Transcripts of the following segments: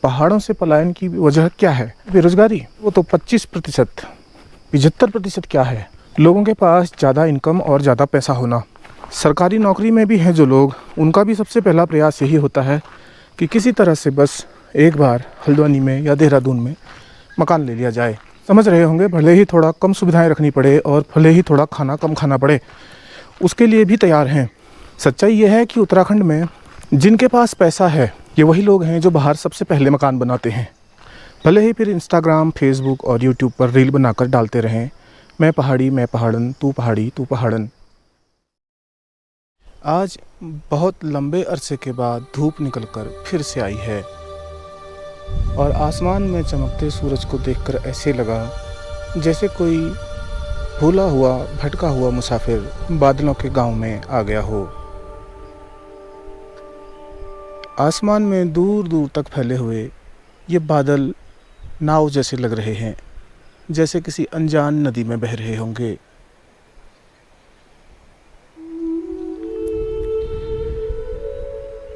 पहाड़ों से पलायन की वजह क्या है? बेरोजगारी। वो तो 25%, 75% क्या है? लोगों के पास ज़्यादा इनकम और ज़्यादा पैसा होना। सरकारी नौकरी में भी हैं जो लोग, उनका भी सबसे पहला प्रयास यही होता है कि किसी तरह से बस एक बार हल्द्वानी में या देहरादून में मकान ले लिया जाए। समझ रहे होंगे, भले ही थोड़ा कम सुविधाएं रखनी पड़े और भले ही थोड़ा खाना कम खाना पड़े, उसके लिए भी तैयार हैं। सच्चाई ये है कि उत्तराखंड में जिनके पास पैसा है ये वही लोग हैं जो बाहर सबसे पहले मकान बनाते हैं। भले ही फिर इंस्टाग्राम, फेसबुक और यूट्यूब पर रील बनाकर डालते रहें, मैं पहाड़ी, मैं पहाड़न, तू पहाड़ी, तू पहाड़न। आज बहुत लंबे अरसे के बाद धूप निकलकर फिर से आई है और आसमान में चमकते सूरज को देखकर ऐसे लगा जैसे कोई भूला हुआ, भटका हुआ मुसाफिर बादलों के गांव में आ गया हो। आसमान में दूर दूर तक फैले हुए ये बादल नाव जैसे लग रहे हैं, जैसे किसी अनजान नदी में बह रहे होंगे।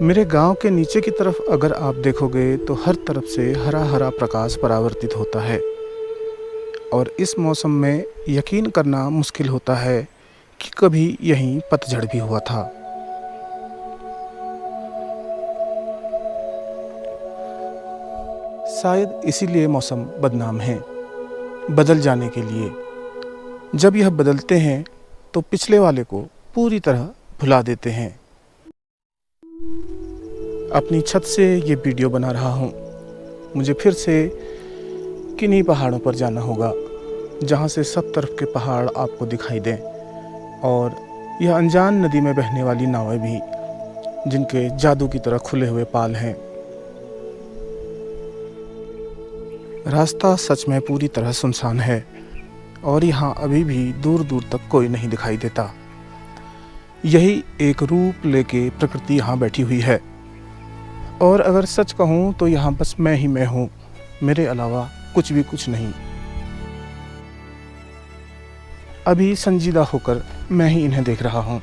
मेरे गांव के नीचे की तरफ अगर आप देखोगे तो हर तरफ से हरा हरा प्रकाश परावर्तित होता है और इस मौसम में यकीन करना मुश्किल होता है कि कभी यहीं पतझड़ भी हुआ था। शायद इसीलिए मौसम बदनाम है, बदल जाने के लिए। जब यह बदलते हैं तो पिछले वाले को पूरी तरह भुला देते हैं। अपनी छत से ये वीडियो बना रहा हूँ। मुझे फिर से किन्हीं पहाड़ों पर जाना होगा जहाँ से सब तरफ के पहाड़ आपको दिखाई दें और यह अनजान नदी में बहने वाली नावें भी, जिनके जादू की तरह खुले हुए पाल हैं। रास्ता सच में पूरी तरह सुनसान है और यहाँ अभी भी दूर दूर तक कोई नहीं दिखाई देता। यही एक रूप लेके प्रकृति यहाँ बैठी हुई है और अगर सच कहूँ तो यहाँ बस मैं ही मैं हूँ, मेरे अलावा कुछ भी कुछ नहीं। अभी संजीदा होकर मैं ही इन्हें देख रहा हूँ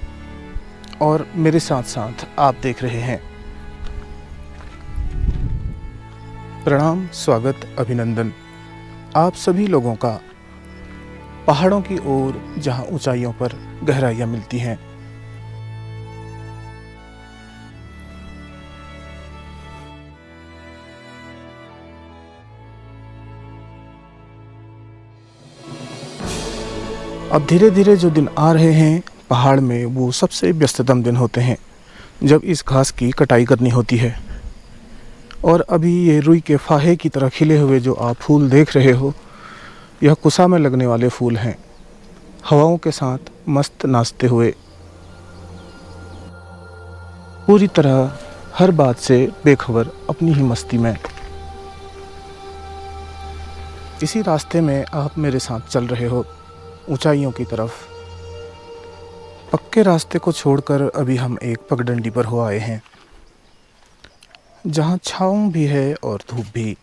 और मेरे साथ साथ आप देख रहे हैं। प्रणाम, स्वागत, अभिनंदन आप सभी लोगों का पहाड़ों की ओर, जहाँ ऊंचाइयों पर गहराइयाँ मिलती हैं। अब धीरे धीरे जो दिन आ रहे हैं पहाड़ में, वो सबसे व्यस्ततम दिन होते हैं जब इस घास की कटाई करनी होती है। और अभी ये रुई के फाहे की तरह खिले हुए जो आप फूल देख रहे हो, यह कुसा में लगने वाले फूल हैं, हवाओं के साथ मस्त नाचते हुए, पूरी तरह हर बात से बेखबर, अपनी ही मस्ती में। इसी रास्ते में आप मेरे साथ चल रहे हो ऊंचाइयों की तरफ। पक्के रास्ते को छोड़कर अभी हम एक पगडंडी पर हो आए हैं जहाँ छाँव भी है और धूप भी।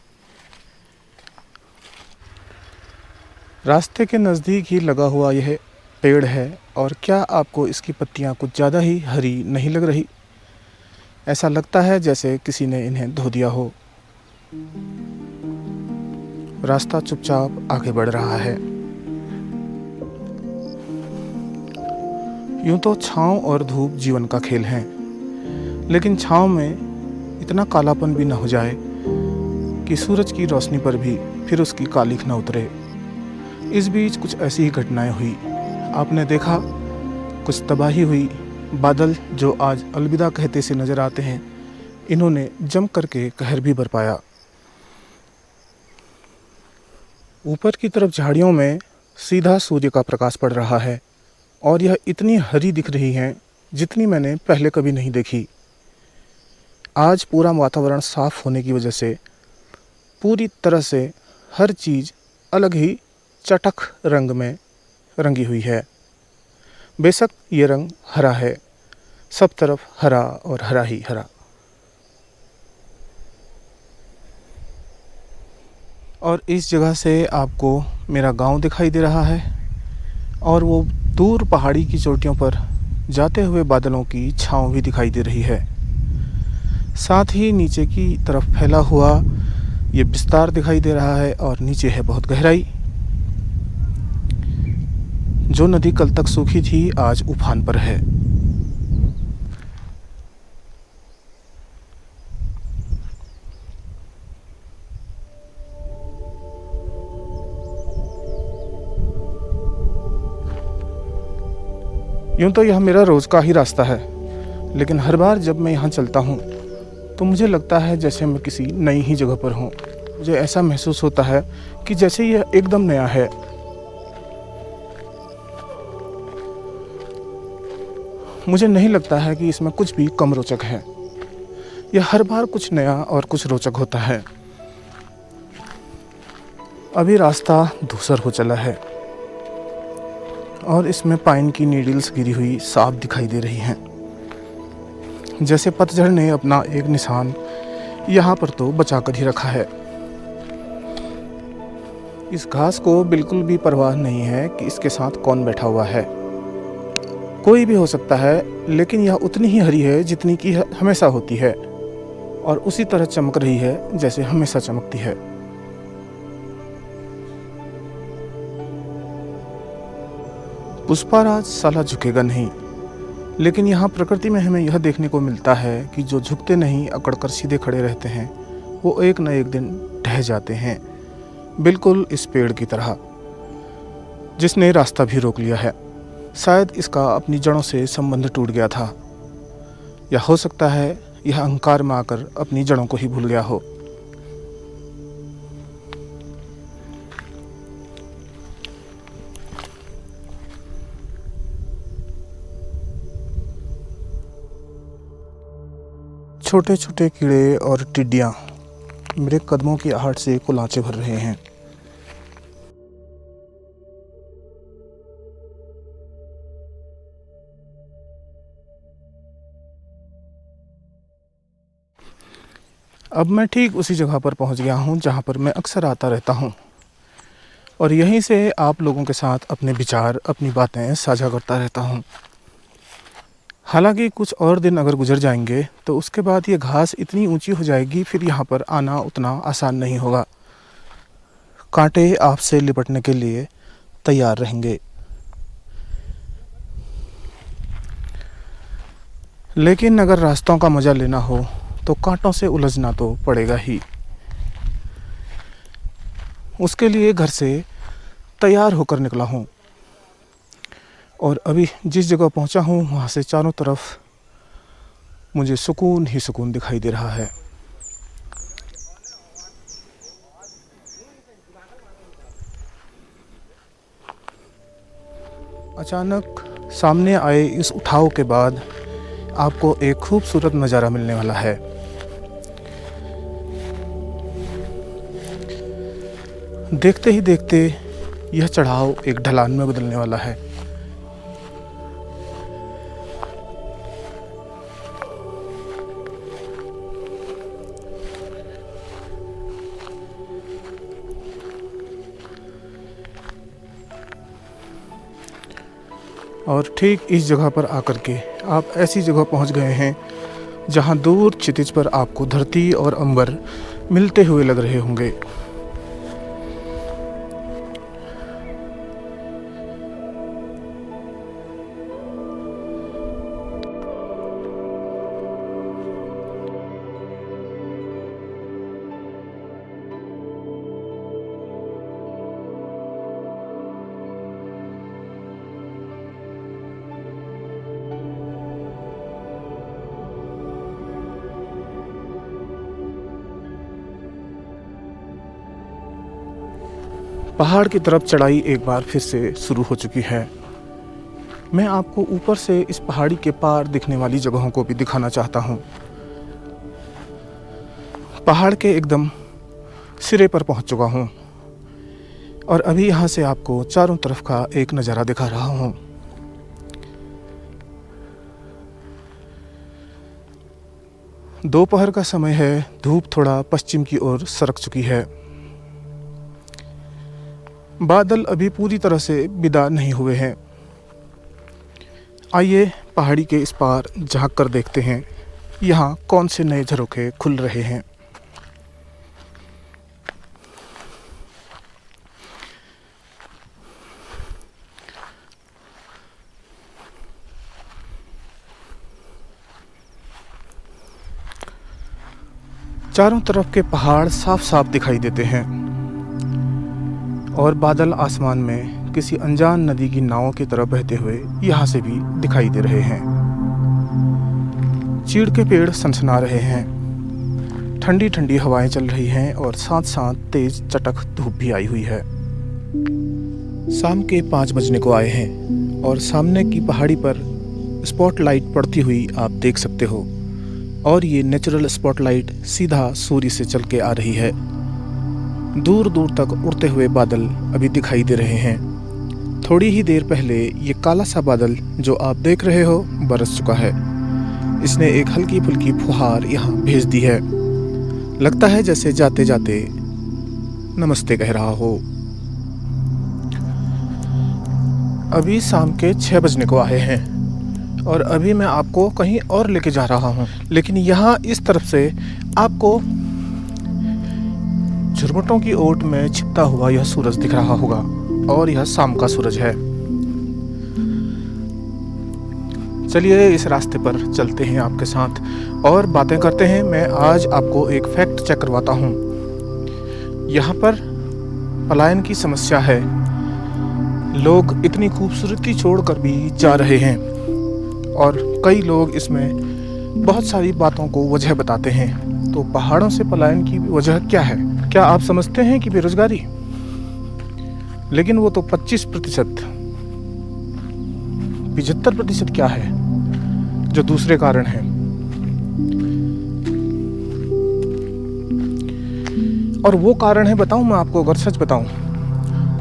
रास्ते के नज़दीक ही लगा हुआ यह पेड़ है और क्या आपको इसकी पत्तियाँ कुछ ज़्यादा ही हरी नहीं लग रही? ऐसा लगता है जैसे किसी ने इन्हें धो दिया हो। रास्ता चुपचाप आगे बढ़ रहा है। यूं तो छाँव और धूप जीवन का खेल है, लेकिन छाँव में इतना कालापन भी न हो जाए कि सूरज की रोशनी पर भी फिर उसकी कालिख न उतरे। इस बीच कुछ ऐसी ही घटनाएं हुई। आपने देखा, कुछ तबाही हुई। बादल जो आज अलविदा कहते से नज़र आते हैं, इन्होंने जम करके कहर भी बरपाया। ऊपर की तरफ झाड़ियों में सीधा सूर्य का प्रकाश पड़ रहा है और यह इतनी हरी दिख रही हैं जितनी मैंने पहले कभी नहीं देखी। आज पूरा वातावरण साफ होने की वजह से पूरी तरह से हर चीज़ अलग ही चटक रंग में रंगी हुई है। बेशक ये रंग हरा है, सब तरफ हरा और हरा ही हरा। और इस जगह से आपको मेरा गांव दिखाई दे रहा है और वो दूर पहाड़ी की चोटियों पर जाते हुए बादलों की छाँव भी दिखाई दे रही है। साथ ही नीचे की तरफ फैला हुआ ये विस्तार दिखाई दे रहा है और नीचे है बहुत गहराई। जो नदी कल तक सूखी थी आज उफान पर है। यूं तो यह मेरा रोज का ही रास्ता है, लेकिन हर बार जब मैं यहाँ चलता हूँ तो मुझे लगता है जैसे मैं किसी नई ही जगह पर हूँ। मुझे ऐसा महसूस होता है कि जैसे यह एकदम नया है। मुझे नहीं लगता है कि इसमें कुछ भी कम रोचक है। यह हर बार कुछ नया और कुछ रोचक होता है। अभी रास्ता धूसर हो चला है और इसमें पाइन की नीडल्स गिरी हुई साफ दिखाई दे रही हैं। जैसे पतझड़ ने अपना एक निशान यहाँ पर तो बचा कर ही रखा है। इस घास को बिल्कुल भी परवाह नहीं है कि इसके साथ कौन बैठा हुआ है। कोई भी हो सकता है, लेकिन यह उतनी ही हरी है जितनी कि हमेशा होती है और उसी तरह चमक रही है जैसे हमेशा चमकती है। पुष्पाराज साला झुकेगा नहीं, लेकिन यहाँ प्रकृति में हमें यह देखने को मिलता है कि जो झुकते नहीं अकड़कर सीधे खड़े रहते हैं वो एक न एक दिन ढह जाते हैं, बिल्कुल इस पेड़ की तरह जिसने रास्ता भी रोक लिया है। शायद इसका अपनी जड़ों से संबंध टूट गया था, या हो सकता है यह अहंकार में आकर अपनी जड़ों को ही भूल गया हो। छोटे छोटे कीड़े और टिड्डियाँ मेरे कदमों की आहट से कुलांचे भर रहे हैं। अब मैं ठीक उसी जगह पर पहुंच गया हूं जहां पर मैं अक्सर आता रहता हूं और यहीं से आप लोगों के साथ अपने विचार, अपनी बातें साझा करता रहता हूं। हालांकि कुछ और दिन अगर गुजर जाएंगे तो उसके बाद ये घास इतनी ऊंची हो जाएगी, फिर यहाँ पर आना उतना आसान नहीं होगा। कांटे आपसे लिपटने के लिए तैयार रहेंगे। लेकिन अगर रास्तों का मज़ा लेना हो तो कांटों से उलझना तो पड़ेगा ही। उसके लिए घर से तैयार होकर निकला हूँ और अभी जिस जगह पहुँचा हूँ वहाँ से चारों तरफ मुझे सुकून ही सुकून दिखाई दे रहा है। अचानक सामने आए इस उठाव के बाद आपको एक खूबसूरत नज़ारा मिलने वाला है। देखते ही देखते यह चढ़ाव एक ढलान में बदलने वाला है। और ठीक इस जगह पर आकर के आप ऐसी जगह पहुंच गए हैं जहां दूर क्षितिज पर आपको धरती और अंबर मिलते हुए लग रहे होंगे। पहाड़ की तरफ चढ़ाई एक बार फिर से शुरू हो चुकी है। मैं आपको ऊपर से इस पहाड़ी के पार दिखने वाली जगहों को भी दिखाना चाहता हूँ। पहाड़ के एकदम सिरे पर पहुँच चुका हूँ और अभी यहाँ से आपको चारों तरफ का एक नज़ारा दिखा रहा हूँ। दोपहर का समय है, धूप थोड़ा पश्चिम की ओर सरक चुकी है। बादल अभी पूरी तरह से विदा नहीं हुए हैं। आइए पहाड़ी के इस पार झांक कर देखते हैं यहाँ कौन से नए झरोखे खुल रहे हैं। चारों तरफ के पहाड़ साफ साफ दिखाई देते हैं और बादल आसमान में किसी अनजान नदी की नावों की तरह बहते हुए यहाँ से भी दिखाई दे रहे हैं। चीड़ के पेड़ सनसना रहे हैं, ठंडी ठंडी हवाएं चल रही हैं और साथ साथ तेज चटक धूप भी आई हुई है। शाम के 5 बजने को आए हैं और सामने की पहाड़ी पर स्पॉटलाइट पड़ती हुई आप देख सकते हो और ये नेचुरल स्पॉटलाइट सीधा सूर्य से चल के आ रही है। दूर दूर तक उड़ते हुए बादल अभी दिखाई दे रहे हैं। थोड़ी ही देर पहले ये काला सा बादल जो आप देख रहे हो बरस चुका है। इसने एक हल्की फुल्की फुहार यहाँ भेज दी है। लगता है जैसे जाते जाते नमस्ते कह रहा हो। अभी शाम के 6 बजने को आए हैं और अभी मैं आपको कहीं और लेके जा रहा हूँ, लेकिन यहाँ इस तरफ से आपको झुरमुटों की ओट में छिपता हुआ यह सूरज दिख रहा होगा और यह शाम का सूरज है। चलिए इस रास्ते पर चलते हैं आपके साथ और बातें करते हैं। मैं आज आपको एक फैक्ट चेक करवाता हूँ। यहाँ पर पलायन की समस्या है। लोग इतनी खूबसूरती छोड़कर भी जा रहे हैं और कई लोग इसमें बहुत सारी बातों को वजह बताते हैं। तो पहाड़ों से पलायन की वजह क्या है? क्या आप समझते हैं कि बेरोजगारी? लेकिन वो तो 25%, 75% क्या है जो दूसरे कारण हैं। और वो कारण है, बताऊं मैं आपको, अगर सच बताऊं,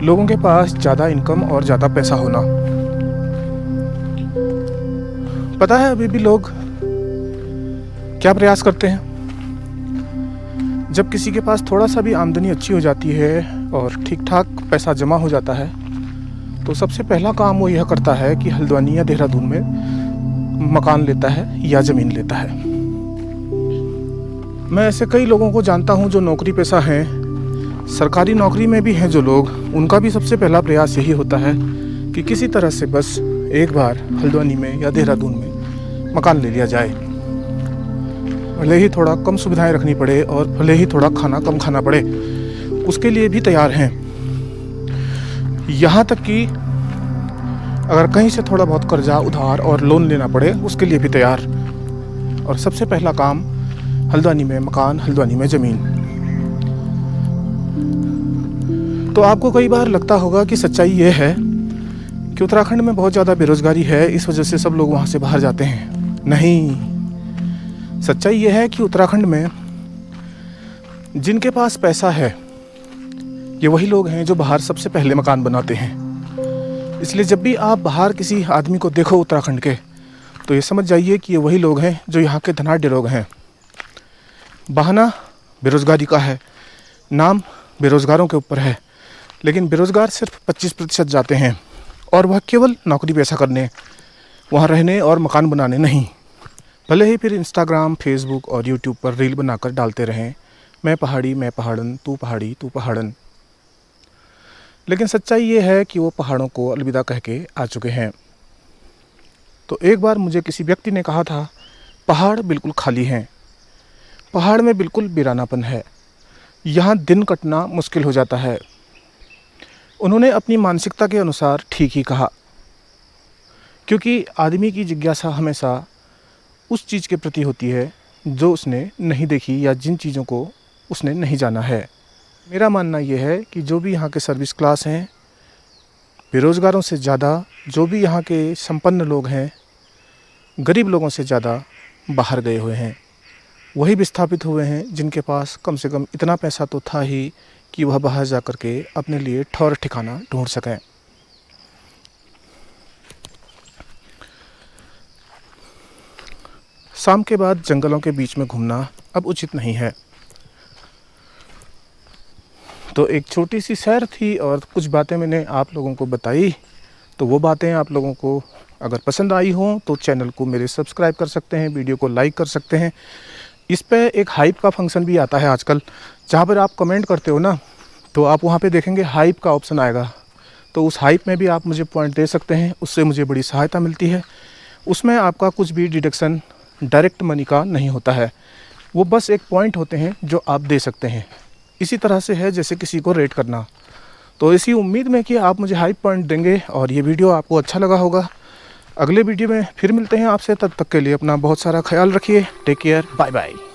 लोगों के पास ज़्यादा इनकम और ज़्यादा पैसा होना। पता है अभी भी लोग क्या प्रयास करते हैं? जब किसी के पास थोड़ा सा भी आमदनी अच्छी हो जाती है और ठीक ठाक पैसा जमा हो जाता है तो सबसे पहला काम वो यह करता है कि हल्द्वानी या देहरादून में मकान लेता है या ज़मीन लेता है। मैं ऐसे कई लोगों को जानता हूँ जो नौकरी पेशा हैं, सरकारी नौकरी में भी हैं जो लोग, उनका भी सबसे पहला प्रयास यही होता है कि किसी तरह से बस एक बार हल्द्वानी में या देहरादून में मकान ले लिया जाए। भले ही थोड़ा कम सुविधाएं रखनी पड़े और भले ही थोड़ा खाना कम खाना पड़े, उसके लिए भी तैयार हैं। यहाँ तक कि अगर कहीं से थोड़ा बहुत कर्जा उधार और लोन लेना पड़े उसके लिए भी तैयार। और सबसे पहला काम हल्द्वानी में मकान, हल्द्वानी में ज़मीन। तो आपको कई बार लगता होगा कि सच्चाई ये है कि उत्तराखंड में बहुत ज़्यादा बेरोजगारी है, इस वजह से सब लोग वहाँ से बाहर जाते हैं। नहीं, सच्चाई यह है कि उत्तराखंड में जिनके पास पैसा है ये वही लोग हैं जो बाहर सबसे पहले मकान बनाते हैं। इसलिए जब भी आप बाहर किसी आदमी को देखो उत्तराखंड के, तो ये समझ जाइए कि ये वही लोग हैं जो यहाँ के धनाढ्य लोग हैं। बहाना बेरोजगारी का है, नाम बेरोजगारों के ऊपर है, लेकिन बेरोजगार सिर्फ 25% जाते हैं और वह केवल नौकरी पेशा करने, वहाँ रहने और मकान बनाने नहीं। भले ही फिर इंस्टाग्राम, फेसबुक और यूट्यूब पर रील बनाकर डालते रहें, मैं पहाड़ी, मैं पहाड़न, तू पहाड़ी, तू पहाड़न। लेकिन सच्चाई ये है कि वो पहाड़ों को अलविदा कह के आ चुके हैं। तो एक बार मुझे किसी व्यक्ति ने कहा था, पहाड़ बिल्कुल खाली हैं, पहाड़ में बिल्कुल वीरानापन है, यहाँ दिन कटना मुश्किल हो जाता है। उन्होंने अपनी मानसिकता के अनुसार ठीक ही कहा, क्योंकि आदमी की जिज्ञासा हमेशा उस चीज़ के प्रति होती है जो उसने नहीं देखी या जिन चीज़ों को उसने नहीं जाना है। मेरा मानना ये है कि जो भी यहाँ के सर्विस क्लास हैं, बेरोज़गारों से ज़्यादा जो भी यहाँ के संपन्न लोग हैं, गरीब लोगों से ज़्यादा बाहर गए हुए हैं। वही विस्थापित हुए हैं जिनके पास कम से कम इतना पैसा तो था ही कि वह बाहर जा कर के अपने लिए ठौर ठिकाना ढूंढ सकें। शाम के बाद जंगलों के बीच में घूमना अब उचित नहीं है। तो एक छोटी सी सैर थी और कुछ बातें मैंने आप लोगों को बताई। तो वो बातें आप लोगों को अगर पसंद आई हों तो चैनल को मेरे सब्सक्राइब कर सकते हैं, वीडियो को लाइक कर सकते हैं। इस पे एक हाइप का फंक्शन भी आता है आजकल, जहाँ पर आप कमेंट करते हो ना, तो आप वहाँ पे देखेंगे हाइप का ऑप्शन आएगा। तो उस हाइप में भी आप मुझे पॉइंट दे सकते हैं, उससे मुझे बड़ी सहायता मिलती है। उसमें आपका कुछ भी डिडक्शन डायरेक्ट मनी का नहीं होता है, वो बस एक पॉइंट होते हैं जो आप दे सकते हैं। इसी तरह से है जैसे किसी को रेट करना। तो इसी उम्मीद में कि आप मुझे हाई पॉइंट देंगे और ये वीडियो आपको अच्छा लगा होगा। अगले वीडियो में फिर मिलते हैं आपसे, तब तक के लिए अपना बहुत सारा ख्याल रखिए। Take care, bye bye.